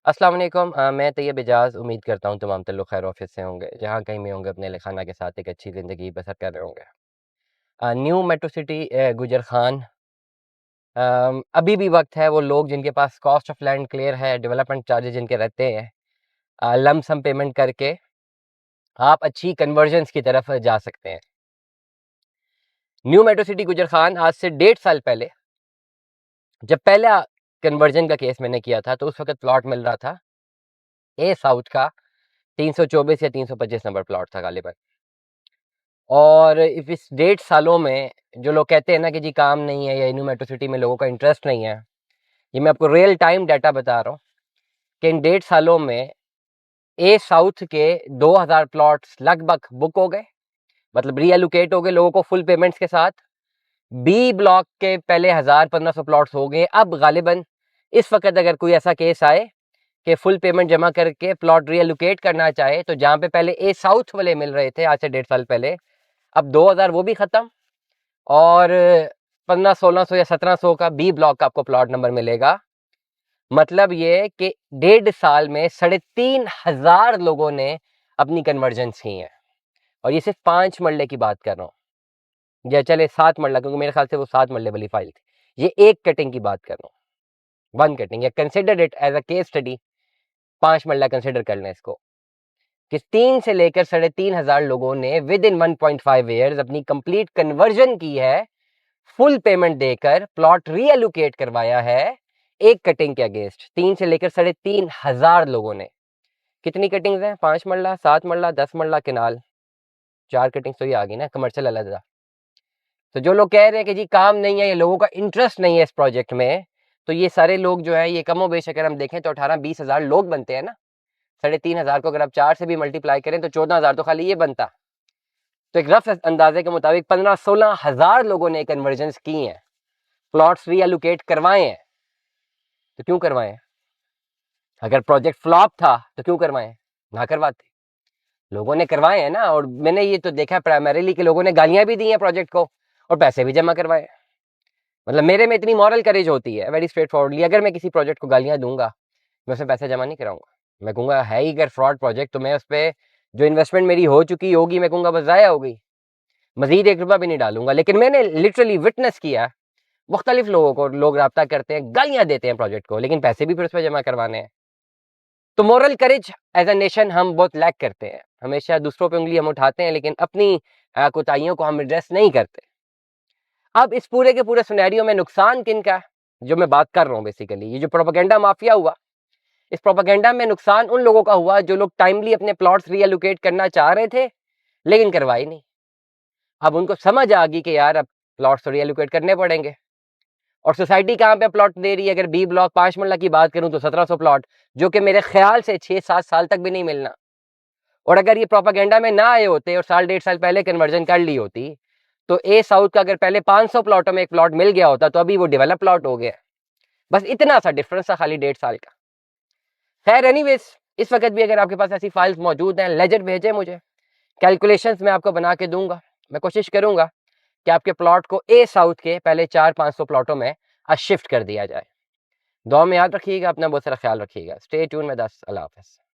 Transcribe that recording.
अस्सलाम वालेकुम। मैं तैयब इजाज़ उम्मीद करता हूँ तमाम लोग खैर ऑफिस से होंगे, जहाँ कहीं में होंगे अपने खाना के साथ एक अच्छी ज़िंदगी बसर कर रहे होंगे। न्यू मेट्रो सिटी गुजर खान, अभी भी वक्त है। वो लोग जिनके पास कॉस्ट ऑफ लैंड क्लियर है, डेवलपमेंट चार्जेस जिनके रहते हैं, लम सम पेमेंट करके आप अच्छी कन्वर्जन्स की तरफ जा सकते हैं। न्यू मेट्रो सिटी गुजर खान आज से 1.5 साल पहले, जब पहला कन्वर्जन का केस मैंने किया था, तो उस वक्त प्लॉट मिल रहा था ए साउथ का 324 या 325 नंबर प्लॉट था गालिबन। और इस 1.5 सालों में जो लोग कहते हैं ना कि जी काम नहीं है या न्यू मेट्रो सिटी में लोगों का इंटरेस्ट नहीं है, ये मैं आपको रियल टाइम डाटा बता रहा हूँ कि इन 1.5 सालों में ए साउथ के 2000 प्लॉट्स लगभग बुक हो गए, मतलब रीएलोकेट हो गए लोगों को फुल पेमेंट्स के साथ। बी ब्लॉक के पहले 1000-1500 प्लॉट्स हो गए। अब गालिबन इस वक्त अगर कोई ऐसा केस आए कि फुल पेमेंट जमा करके प्लॉट रीएलोकेट करना चाहे, तो जहाँ पे पहले ए साउथ वाले मिल रहे थे आज से 1.5 साल पहले, अब 2000 वो भी खत्म और 1500-1600 या 1700 का बी ब्लॉक का आपको प्लॉट नंबर मिलेगा। मतलब ये कि 1.5 साल में 3500 लोगों ने अपनी कन्वर्जन्स की हैं, और ये सिर्फ 5 मरले की बात कर रहा हूँ, या चले 7 मरला, क्योंकि मेरे ख्याल से वो 7 मरले वाली फाइल थी। ये एक कटिंग की बात कर रहा हूँ, वन कटिंग, या consider it as a case study. 5 marla consider कर लें इसको कि 3 से लेकर 3500 लोगों ने विद इन 1.5 ईयर्स अपनी कंप्लीट कन्वर्जन की है, फुल पेमेंट देकर प्लॉट रीएलोकेट करवाया है एक कटिंग के अगेंस्ट। 3 से लेकर 3500 लोगों ने। कितनी कटिंग्स हैं? 5 मरला, 7 मरला, 10 मरला, किनाल, 4 कटिंग्स तो ये आ गई ना, कमर्शियल अलग। तो जो लोग कह रहे हैं कि जी काम नहीं है, ये लोगों का इंटरेस्ट नहीं है इस प्रोजेक्ट में, तो ये सारे लोग जो है, ये कमो बेश अगर हम देखें तो 18-20 हजार लोग बनते हैं ना। 3500 को अगर आप 4 से भी मल्टीप्लाई करें तो 14,000 तो खाली ये बनता। तो एक रफ अंदाजे के मुताबिक 15-16 हजार लोगों ने कन्वर्जन की हैं, प्लॉट्स रीएलोकेट करवाए हैं। तो क्यों करवाए? अगर प्रोजेक्ट फ्लॉप था तो क्यों करवाए? ना करवाते। लोगों ने करवाए हैं ना, और मैंने ये तो देखा प्राइमरीली कि लोगों ने गालियां भी दी हैं प्रोजेक्ट को और पैसे भी जमा करवाए। मतलब मेरे में इतनी मॉरल करेज होती है, वेरी स्ट्रेट फॉरवर्डली, अगर मैं किसी प्रोजेक्ट को गालियां दूंगा, मैं उसमें पैसे जमा नहीं कराऊंगा। मैं कहूंगा है ही अगर फ्रॉड प्रोजेक्ट, तो मैं उस पर जो इन्वेस्टमेंट मेरी हो चुकी होगी, मैं कहूंगा बस ज़ाया हो गई, मजीद 1 रुपया भी नहीं डालूंगा। लेकिन मैंने लिटरली विटनेस किया, मुख्तलिफ लोगों को लोग रब्ता करते हैं, गालियां देते हैं प्रोजेक्ट को, लेकिन पैसे भी फिर उस पर जमा करवाने हैं। तो moral courage as a nation हम बहुत लैक करते हैं। हमेशा दूसरों पे उंगली हम उठाते हैं, लेकिन अपनी कोताहियों को हम एड्रेस नहीं करते। अब इस पूरे के पूरे सिनेरियो में नुकसान किन का है, जो मैं बात कर रहा हूँ बेसिकली, ये जो प्रोपेगेंडा माफिया हुआ, इस प्रोपेगेंडा में नुकसान उन लोगों का हुआ जो लोग टाइमली अपने प्लॉट्स रीएलोकेट करना चाह रहे थे लेकिन करवाई नहीं। अब उनको समझ आ गई कि यार अब प्लॉट्स तो रीएलोकेट करने पड़ेंगे, और सोसाइटी कहाँ पे प्लॉट दे रही है? अगर बी ब्लॉक 5 मरला की बात करूं तो 1700 प्लॉट, जो कि मेरे ख्याल से 6-7 साल तक भी नहीं मिलना। और अगर ये प्रोपेगेंडा में ना आए होते और साल 1.5 साल पहले कन्वर्जन कर ली होती, तो ए साउथ का अगर पहले 500 प्लॉटों में एक प्लॉट मिल गया होता, तो अभी वो डेवलप प्लॉट हो गया। बस इतना सा डिफरेंस था, खाली 1.5 साल का। खैर एनीवेज, इस वक्त भी अगर आपके पास ऐसी फाइल्स मौजूद हैं, लेजर भेजें मुझे, कैलकुलेशंस मैं आपको बना के दूंगा। मैं कोशिश करूंगा कि आपके प्लॉट को ए साउथ के पहले 400-500 प्लॉटों में शिफ्ट कर दिया जाए। दुआ में याद रखिएगा, अपना बहुत सारा ख्याल रखिएगा। स्टे ट्यून में 10 अल्लाह हाफ़िज़।